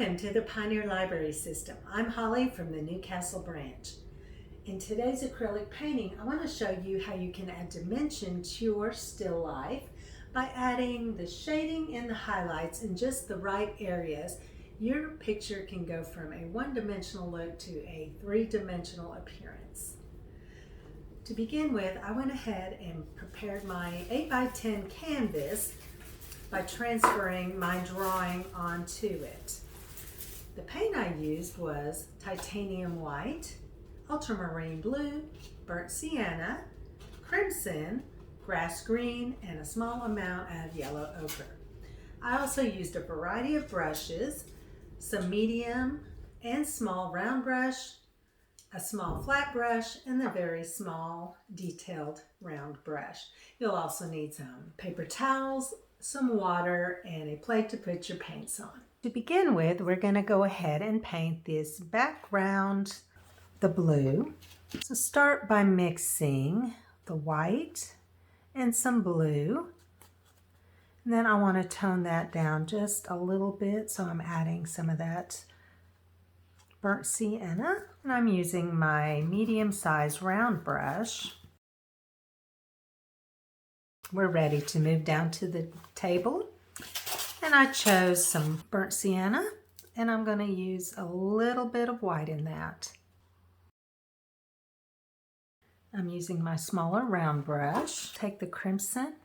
Welcome to the Pioneer Library System. I'm Holly from the Newcastle branch. In today's acrylic painting, I want to show you how you can add dimension to your still life by adding the shading and the highlights in just the right areas. Your picture can go from a one-dimensional look to a three-dimensional appearance. To begin with, I went ahead and prepared my 8x10 canvas by transferring my drawing onto it. The paint I used was titanium white, ultramarine blue, burnt sienna, crimson, grass green, and a small amount of yellow ochre. I also used a variety of brushes, some medium and small round brush, a small flat brush, and a very small detailed round brush. You'll also need some paper towels, some water, and a plate to put your paints on. To begin with, we're going to go ahead and paint this background, the blue. So start by mixing the white and some blue. And then I want to tone that down just a little bit, so I'm adding some of that burnt sienna. And I'm using my medium-sized round brush. We're ready to move down to the table. And I chose some burnt sienna, and I'm going to use a little bit of white in that. I'm using my smaller round brush. Take the crimson,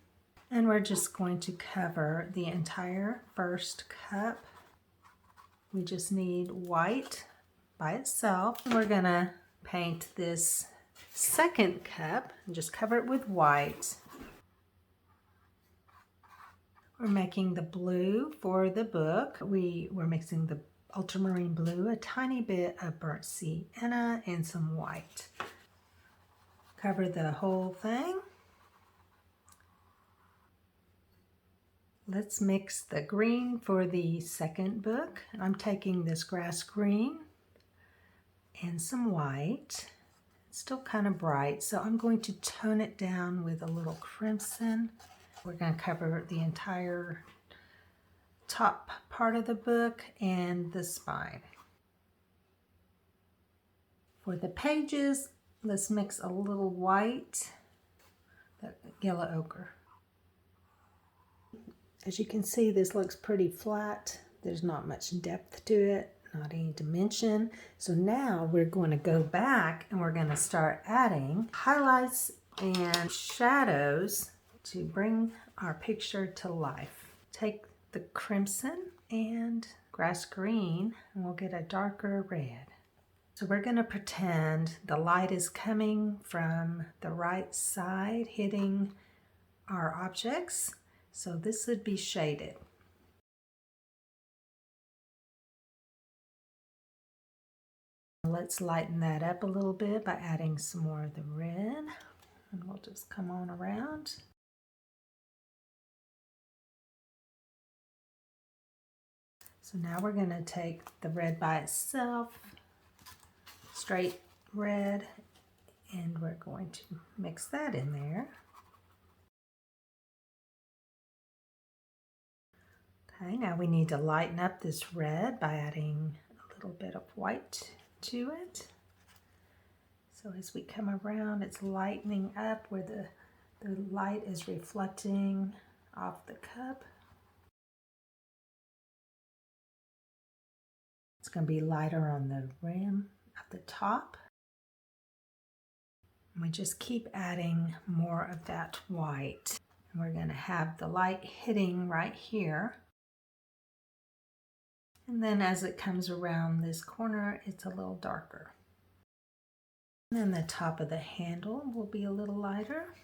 and we're just going to cover the entire first cup. We just need white by itself. We're going to paint this second cup and just cover it with white. We're making the blue for the book. We're mixing the ultramarine blue, a tiny bit of burnt sienna, and some white. Cover the whole thing. Let's mix the green for the second book. I'm taking this grass green and some white. It's still kind of bright, so I'm going to tone it down with a little crimson. We're going to cover the entire top part of the book and the spine. For the pages, let's mix a little white, the yellow ochre. As you can see, this looks pretty flat. There's not much depth to it, not any dimension. So now we're going to go back and we're going to start adding highlights and shadows to bring our picture to life. Take the crimson and grass green and we'll get a darker red. So we're going to pretend the light is coming from the right side, hitting our objects. So this would be shaded. Let's lighten that up a little bit by adding some more of the red. And we'll just come on around. So now we're going to take the red by itself, straight red, and we're going to mix that in there. Okay, now we need to lighten up this red by adding a little bit of white to it. So as we come around, it's lightening up where the light is reflecting off the cup. It's going to be lighter on the rim at the top. And we just keep adding more of that white. And we're going to have the light hitting right here. And then as it comes around this corner, it's a little darker. And then the top of the handle will be a little lighter.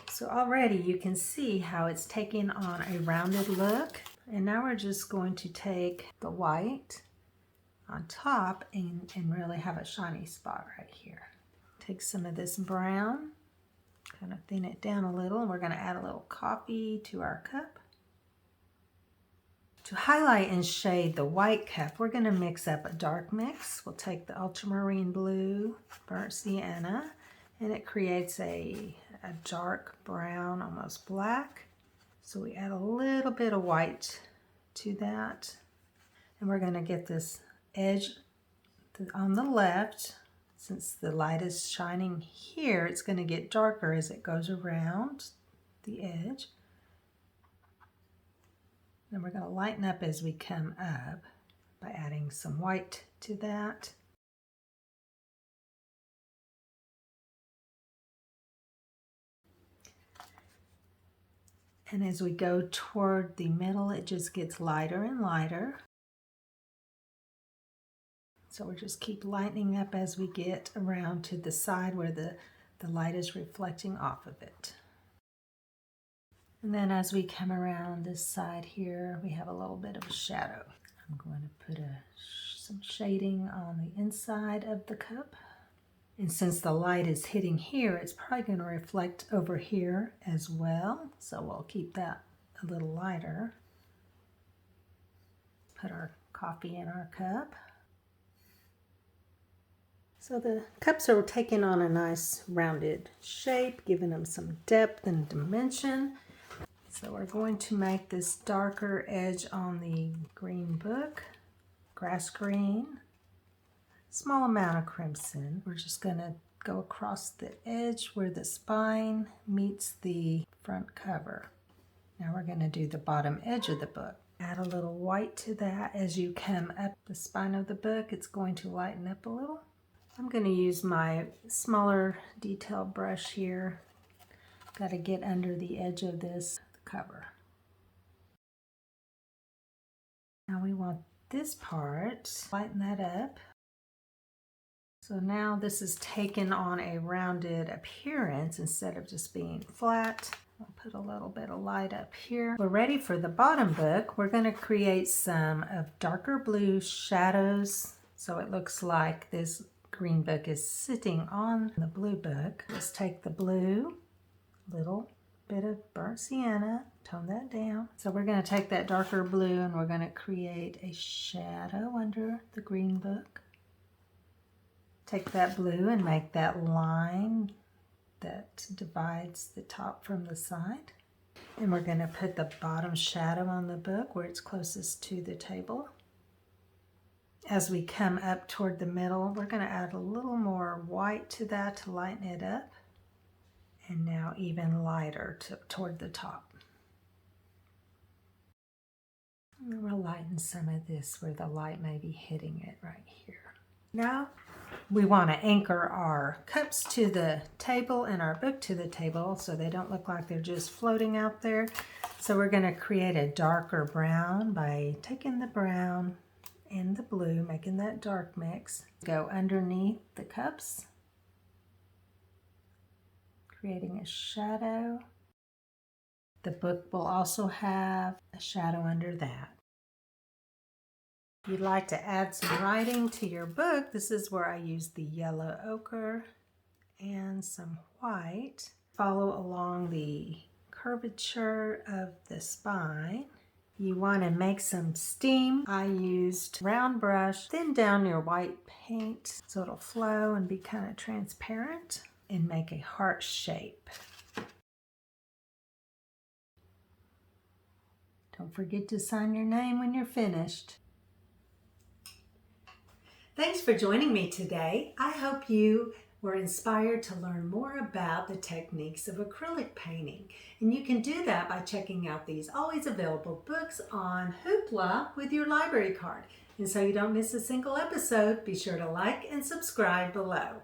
So already you can see how it's taking on a rounded look. And now we're just going to take the white on top and really have a shiny spot right here. Take some of this brown, kind of thin it down a little, and we're going to add a little coffee to our cup. To highlight and shade the white cup, we're going to mix up a dark mix. We'll take the ultramarine blue, burnt sienna, and it creates a dark brown, almost black. So we add a little bit of white to that. And we're going to get this edge on the left. Since the light is shining here, it's going to get darker as it goes around the edge. Then we're going to lighten up as we come up by adding some white to that. And as we go toward the middle, it just gets lighter and lighter. So we'll just keep lightening up as we get around to the side where the light is reflecting off of it. And then as we come around this side here, we have a little bit of a shadow. I'm going to put some shading on the inside of the cup. And since the light is hitting here, it's probably going to reflect over here as well. So we'll keep that a little lighter. Put our coffee in our cup. So the cups are taking on a nice rounded shape, giving them some depth and dimension. So we're going to make this darker edge on the green book, grass green, small amount of crimson. We're just going to go across the edge where the spine meets the front cover. Now we're going to do the bottom edge of the book. Add a little white to that as you come up the spine of the book. It's going to lighten up a little. I'm going to use my smaller detail brush here. Got to get under the edge of this cover. Now we want this part, lighten that up. So now this is taken on a rounded appearance instead of just being flat. I'll put a little bit of light up here. We're ready for the bottom book. We're going to create some of darker blue shadows so it looks like this green book is sitting on the blue book. Let's take the blue, little bit of burnt sienna, tone that down. So we're going to take that darker blue and we're going to create a shadow under the green book. Take that blue and make that line that divides the top from the side. And we're going to put the bottom shadow on the book where it's closest to the table. As we come up toward the middle, we're going to add a little more white to that to lighten it up. And now even lighter toward the top. And we'll lighten some of this where the light may be hitting it right here. Now we want to anchor our cups to the table and our book to the table so they don't look like they're just floating out there. So we're going to create a darker brown by taking the brown and the blue, making that dark mix. Go underneath the cups, creating a shadow. The book will also have a shadow under that. If you'd like to add some writing to your book, this is where I use the yellow ochre and some white. Follow along the curvature of the spine. You want to make some steam. I used round brush, thin down your white paint so it'll flow and be kind of transparent and make a heart shape. Don't forget to sign your name when you're finished. Thanks for joining me today. I hope you were inspired to learn more about the techniques of acrylic painting. And you can do that by checking out these always available books on Hoopla with your library card. And so you don't miss a single episode, be sure to like and subscribe below.